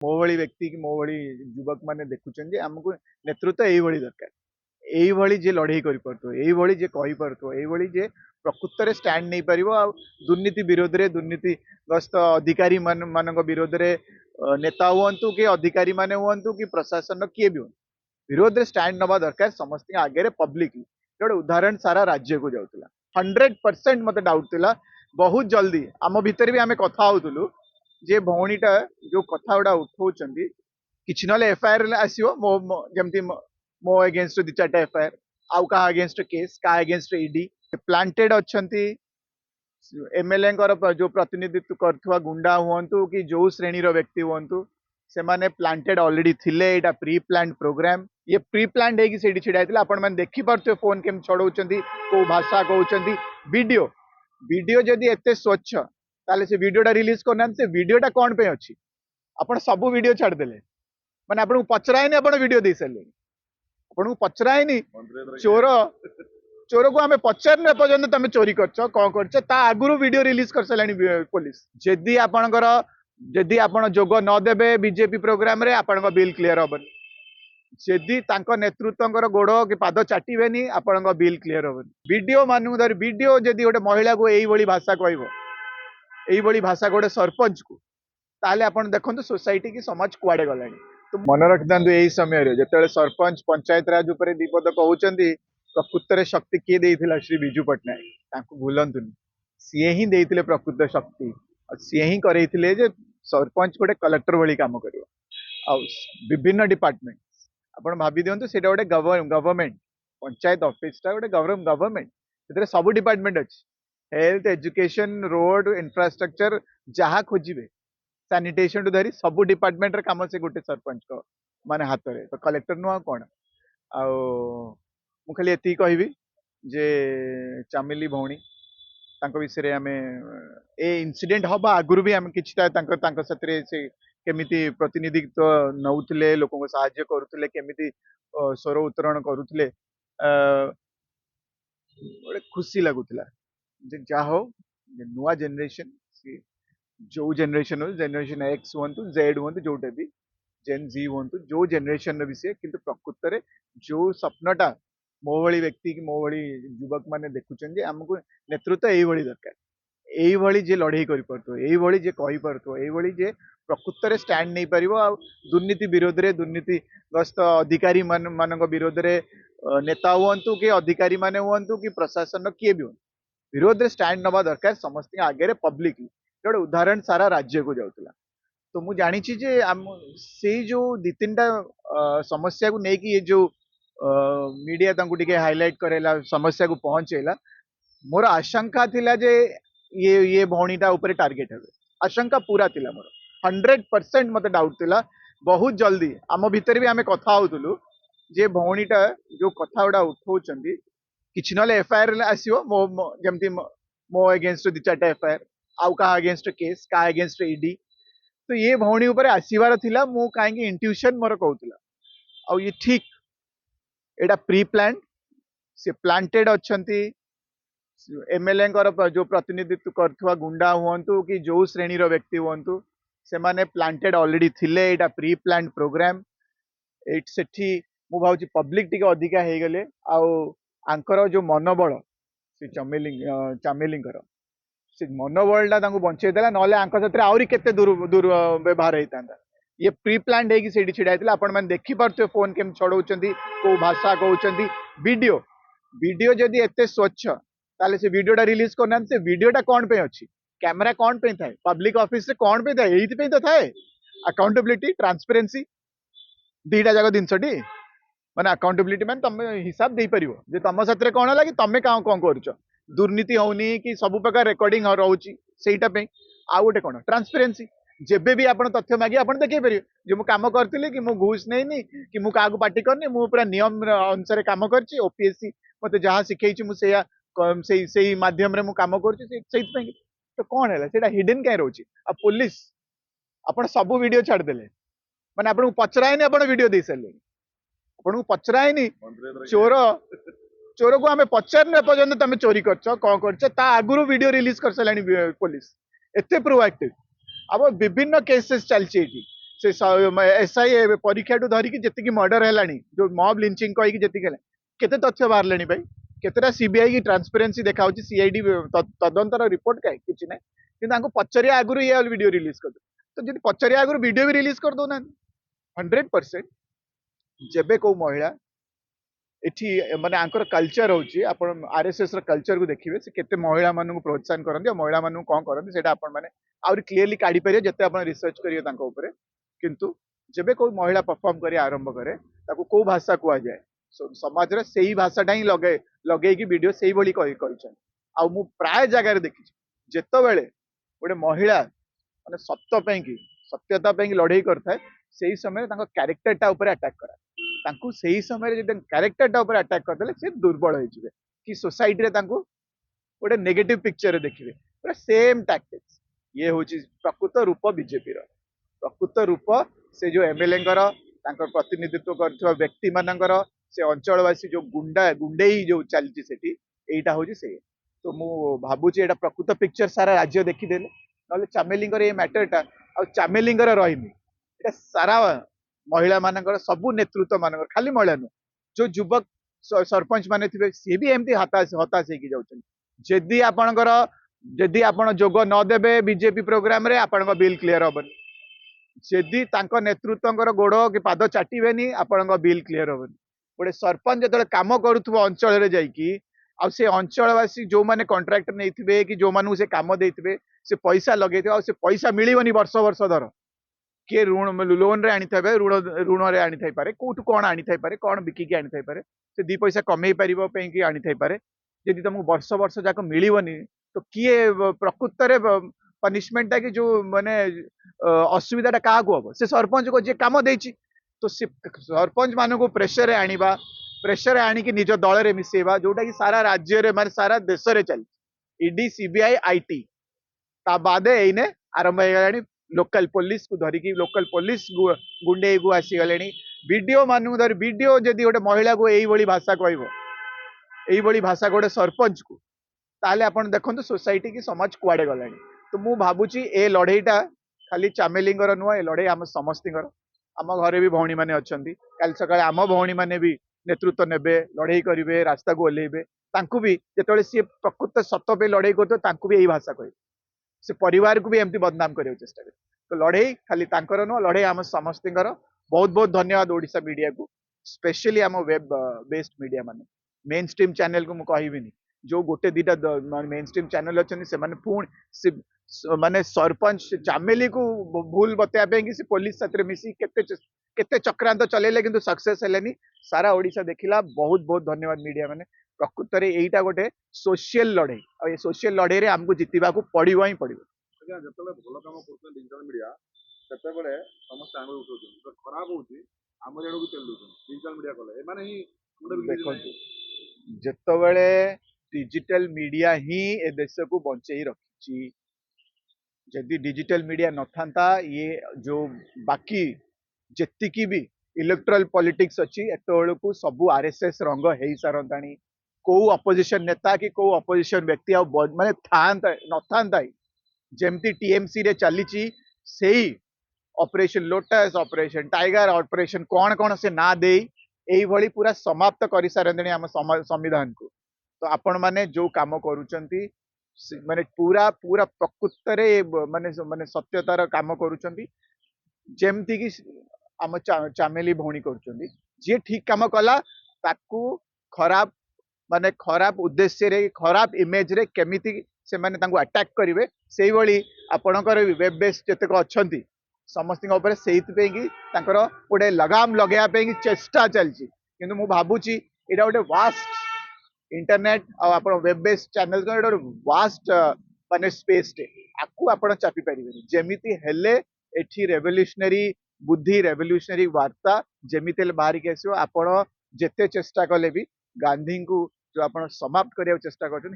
ମୋ ଭଳି ବ୍ୟକ୍ତି କି ମୋ ଭଳି ଯୁବକ ମାନେ ଦେଖୁଛନ୍ତି ଯେ ଆମକୁ ନେତୃତ୍ୱ ଏଇଭଳି ଦରକାର। ଏଇଭଳି ଯେ ଲଢେଇ କରିପାରୁଥିବ, ଏଇଭଳି ଯେ କହିପାରୁଥିବ, ଏଇଭଳି ଯେ ପ୍ରକୃତରେ ଷ୍ଟାଣ୍ଡ ନେଇପାରିବ ଆଉ ଦୁର୍ନୀତି ବିରୋଧରେ, ଦୁର୍ନୀତିଗ୍ରସ୍ତ ଅଧିକାରୀ ମାନଙ୍କ ବିରୋଧରେ ନେତା ହୁଅନ୍ତୁ କି ଅଧିକାରୀ ମାନେ ହୁଅନ୍ତୁ କି ପ୍ରଶାସନ କିଏ ବି ହୁଅନ୍ତୁ, ବିରୋଧରେ ଷ୍ଟାଣ୍ଡ ନେବା ଦରକାର ସମସ୍ତଙ୍କ ଆଗରେ ପବ୍ଲିକଲି। ଗୋଟେ ଉଦାହରଣ ସାରା राज्य को जाऊला 100% मत डाउट थिला। बहुत जल्दी आम भितर भी आम कथा होतुलु जे भौणीटा जो कथा गुड़ा उठाउछंती किछि नले एफआईआर आसीबो जेमती मो अगेंस्ट दि चारटा एफआईआर आउ का अगेंस्ट केस का अगेंस्ट ईडी प्लांटेड अच्छंती एमएलए जो प्रतिनिधित्व करथुवा गुंडा हुअंतु कि जो श्रेणी रो व्यक्ति हुअंतु से माने प्लांटेड ऑलरेडी थिले। एटा प्री प्लान प्रोग्राम ये प्री प्लान हेकी सेठी छिडा हैतिला। आपण माने देखि परथुवे फोन केम छडौचंती को भाषा कहउचंती वीडियो वीडियो जदि एते स्वच्छ ताले से वीडियोटा रिलीज करनान से वीडियोटा कोन पे अछि आपण सब वीडियो छाड़ देले माने आपण पचरायनी आपण वीडियो दे सले आपण पचरायनी चोर चोर को आम पचारे पर्यटन तुम चोरी करछ कौन करछ ता आगुरु वीडियो रिलीज कर साराणी पुलिस। जदि आपणकर जदि आपण जोग न देबे बीजेपी प्रोग्राम रे आपण बिल क्लियर हबन। जदि तांको नेतृत्वकर गोड़ कि पाद चाटिबेनी आपण बिल क्लियर हबन। वीडियो मानु धर वीडियो जदि गोटे महिला को एई भली भाषा कहबो एई भली भाषा गोटे सरपंच को ताले आपण देखंतु सोसाइटी की समाज कुआडे गलानी। तो मन रखिथांतु एई समय रे जेतेले सरपंच पंचायत राज ऊपर दीपद कहउचंती प्रकृत शक्ति किए देइथिला श्री विजु पट्टनायक तांको भूलंतुनी सीए ही देइथिले प्रकृत शक्ति और सीए ही करैथिले जे सरपंच गोटे कलेक्टर भली काम करिवो आ विभिन्न डिपार्टमेंट आपण भाबी दियंतु सेटा गोटे गवर्नमेंट पंचायत ऑफिस टा गोटे गवर्नमेंट सेतरे सब डिपार्टमेंट अछि हेल्थ एजुकेशन रोड इंफ्रास्ट्रक्चर जहाँ खोजिबे सैनिटेशन टू धरी सब डिपार्टमेंट रे काम से गोटे सरपंच को माने हाथ रे तो कलेक्टर नुआ कोन आ मु खाली एति कहबी जे चामेली भौणी तांको विषय आम ए इनसीडेंट हवा आगुरी भी आम कि से केमिति प्रतिनिधित्व नौले लोक साहाय्य करुले केमिति स्वर उत्तोलन करुले गोटे खुशी लगुला जा हो नुआ जेनरेशन जो जेनरेशन एक्स हूँ जेड हूँ जोटा भी जेन जी हूँ जो जेनरेशन भी सी कि प्रकृत में जो स्वप्नटा मो भली व्यक्ति कि मो भली युवक मैंने देखुं आमको नेतृत्व यही दरकार। यही जे लड़े कर जे कही प्रकृत स्टैंड नहीं पार आ दुर्नीति विरोध में दुर्नीतिग्रस्त अधिकारी मान विरोध में नेता हूँ कि अधिकारी माने हूँ कि प्रशासन किए भी हूँ विरोध में स्टैंड नवा दरकार समस्त आगे पब्लिकली। गोटे उदाहरण सारा राज्य को जाऊला। तो मुझे जानी से जो दी तीन टा समस्या को लेकिन ये जो मीडिया टे हाइलाइट करेला समस्या को पहुंचेला मोर आशंका थिला जे ये भौणीटा ऊपर टार्गेट है आशंका पूरा थिला मोर 100% मत डाउट थिला। बहुत जल्दी आम भितर भी आम कथा होतुलु जे भौणीटा जो कथा गुड़ा उठाउछंती किछि नले एफआईआर आसीबो जेमती मो अगेंस्ट दि चारटा एफआईआर आउ का अगेंस्ट केस का अगेंस्ट ईडी तो ये भौणी ऊपर आसीबार थिला मु काहेकि इंट्यूशन मोर कहउतिला आ ये ठीक एटा प्री प्लान से प्लांटेड अच्छंती एमएलए जो प्रतिनिधित्व करथुवा गुंडा हुअंतु कि जो श्रेणी रो व्यक्ति हुअंतु से माने प्लांटेड ऑलरेडी थिले। एटा प्री प्लान प्रोग्राम एट सेठी मु भाउची पब्लिक टिके अधिका हे गले आंकर जो मनोबल से चामेलिंगर से मनोबलटा तांको बंचै देला नले आंक सतरे आउरी केते दुर्व्यवहार होता ये प्री प्लान हेकी सेठी छिडा हैतिला। आपण माने देखि परथुवे फोन केम छडौचंती को भाषा कहउचंती वीडियो वीडियो जदि एते स्वच्छ ताले से वीडियोटा रिलीज करनान से वीडियोटा कोन पे अछि कैमरा कोन पे थाए पब्लिक ऑफिस से कोन पे थाए एइति पे तो थाए अकाउंटेबिलिटी ट्रांसपेरेंसी दीटा जाक जिनसटी माने अकाउंटेबिलिटी माने तुम हिसाब दे परिवो जे तुम सतरे कोन होला कि तमे का कोन करूछ दुर्नीति होनी कि सब प्रकार रेकर्डिंग रहउची सेटा पे आ गोटे कोन ट्रांसपेरेंसी जेबे भी आपण तथ्य मागे आपण देखै परिवे जे मु काम करथिले कि मु घूस नैनी कि मु कागु पार्टी करनी मु पूरा नियम अनुसार काम करछि ओपीएससी मते जहां सिखैछि मु सेया सेही माध्यम रे मु काम करछि सेहि पे तो कोन हैला सेटा हिडन काय रहउची आ पुलिस आपण सब वीडियो छाड़ देले माने आपण पचरायनी आपण वीडियो दे सले आपण पचरायनी चोर चोर को आम पचारे पर्यटन तुम चोरी करछ कौन करछ ता आगुरु वीडियो रिलीज कर साराणी पुलिस एते प्रोएक्टिव अब विभिन्न केसेस चलछि से एसआई परीक्षा ठू धरिकी जी मर्डर है जो मॉब लिंचिंग कहीकि जी केते तथ्य बाहर भाई केतेटा सीबीआई की ट्रांसपेरेंसी देखा सीआईडी तदंतर रिपोर्ट कहीं किसी ना कि पचारिया आगु ये वीडियो रिलीज कर तो जी पचारिया आगु वीडियो भी रिलीज कर दौना 100% जेबे को महिला एठी माने आंकर कल्चर होची आपण आरएसएस रो कल्चर को देखिबे से केते महिला मानु को प्रोत्साहन करंदी महिला मानु कोन करंदी सेटा आपण माने आउर क्लियरली काढी परियो जते आपण रिसर्च करियो तांको ऊपर किंतु जेबे कोई महिला परफॉर्म करी आरंभ करे ताको को भाषा कुआ जाए समाज रे सेही भाषाटा ही लगे की वीडियो सेही भली करिछन आ मु प्राय जगह रे देखि जेतो बेले गोटे महिला माने सत्य पे की सत्यता पे की लड़ाई करथाय सेही समय तांको कैरेक्टरटा ऊपर अटैक करा तांको सेही समय जे कैरेक्टरटा ऊपर अटैक करदेले से दुर्बल होई जिवे कि सोसाइटी रे तांको गोटे नेगेटिव पिक्चर रे देखिबे पूरा सेम टैक्टिक्स ये होची प्रकृत रूप बीजेपी रो प्रकृत रूप से जो एमएलए प्रतिनिधित्व कर व्यक्ति मानकर से अंचलवासी जो गुंडेई जो चलती सेठी एटा होची से तो मु भाबुची एटा प्रकृत पिक्चर सारा राज्य देखिदेले नले चामेलिंगर ये मैटरटा आ चामेलिंगर रहिनी एटा सारा महिला मानकर सबु नेतृत्व मानकर खाली महिला नु जो युवक सरपंच माने थिबे से भी एमती हताश हताश हेकी जाउछन जदि आपणकर जदि आपण जोग न देबे बीजेपी प्रोग्राम रे आपणक बिल क्लियर होबनी जदि तांको नेतृत्वकर गोड़ कि पाद चाटिबेनी आपणक बिल क्लियर होबनी गोटे सरपंच जतले काम करूथबो अंचल रे जाईकी आ से अंचलवासी जो माने कॉन्ट्रैक्ट नेइथिबे कि जो मानु से काम देइथिबे से पैसा लगेइथिबे आ से पैसा मिलिबनी वर्ष वर्ष धर किए ऋण लोन रे आनी थाइबे ऋण रे आनी थाइ पारे कोठु कोन आनी थाइ पारे कोन बिकी के आनी थाइ पारे से दी पैसा कमेई परिबो पे कि आनी थाइ पारे यदि तुमको वर्ष वर्ष जाक मिलिबनी तो किए प्रकृत रे पनिशमेंट कि जो माने असुविधाटा क्या हम से सरपंच को जी कम दे तो से सरपंच मान को प्रेसर आनिबा प्रेसर आणिकी निज दल में मिसेबा जोटा कि सारा राज्य रे माने सारा देश रे चल ईडी सीबीआई आईटी ता बादे एने आरंभ हो गलानी लोकल पुलिस को धरिकी लोकल पुलिस गुंडे को आसी गलेनी वीडियो मानु धर वीडियो जदि गोटे महिला को एई भली भाषा कहबो एई भली भाषा गोटे सरपंच को ताले आपण देखंतु सोसाइटी की समाज कुआडे गलानी तो मु भाबुची ए लड़ाईटा खाली चामेलिंगर नुह ए लड़ाई आम समस्तीଙ୍କର आम घरे भी भौणी माने अछंती काल सकाळे आम भौणी माने भी नेतृत्व नेबे लड़ाई करिवे रास्ता को ओल्हेइबे तांकु भी जेतेबेले सी प्रकृत सत्य पे लड़ाई करतो तांकु भी एई भाषा कहै से परिवार को भी एमती बदनाम करियो चेष्टा करे तो लड़ाई खाली तांकर नुह लड़ाई आम समस्तीଙ୍କର बहुत बहुत धन्यवाद ओडिशा मीडिया को स्पेशली आम वेब बेस्ड मीडिया माने मेन स्ट्रीम चैनल को मु कहिबिनी जो गोटे दीटा मेन स्ट्रीम चैनल अच्छे से पुणी माने सरपंच चामेली को भूल बताया कि से पुलिस साथ मिसी केते चक्रांत चलेले किंतु सक्सेस हेलेनी सारा ओडिशा देखिला बहुत बहुत धन्यवाद मीडिया माने प्रकृत रे एईटा गोटे सोशल लड़ाई और ये सोशल लड़ाई रे हमको जितवा को पड़िबो ही पड़िबो आज्ञा जतले भलो काम करछन डिजिटल मीडिया सेतेबेले समस्त आंगुल उठौछन तो खराब होउची आम जणो को तेल दोछन डिजिटल मीडिया कले ए माने ही देखंतु जेतबेले डिजिटल मीडिया ही ए देश को बंचई रखी जदि डिजिटल मीडिया न था ये जो बाकी जेतिकी भी इलेक्ट्रल पॉलिटिक्स अच्छी एत को सबू आरएसएस रंग हो सारंतानी को अपोजिशन नेता कि को अपोजिशन व्यक्ति माने न था जमती टीएमसी रे चली से operation lotus operation tiger operation कौन कौन से ना दे यही पूरा समाप्त कर सारे आम संविधान को तो आपण माने जो काम करूचंती माने पूरा पूरा प्रकृत रे माने माने सत्यतार काम करूचंती जेमती कि आम चामेली भौणी करूचंती जे ठीक काम कला ताकू खराब माने खराब उद्देश्य रे खराब इमेज रे केमिति से माने तांको अटैक करिवे सेही भली आपणकर वेब बेस्ड जतेक अछंती समस्तिक ऊपर सेहित पे कि तांकर गोटे लगाम लगेया पे कि चेष्टा चलची किंतु मु भाबुची एटा गोटे वास्ट इंटरनेट और आप वेब बेस्ड चैनल गोटे वास्ट माने स्पेस टे आपको आप चापी पारे जमीती हेले एठी रेवोल्यूशनरी बुद्धि रेवोल्यूशनरी वार्ता जमीती बाहर के आसो आपण जेते चेष्टा कले भी गांधी को जो आप समाप्त करने चेष्टा कर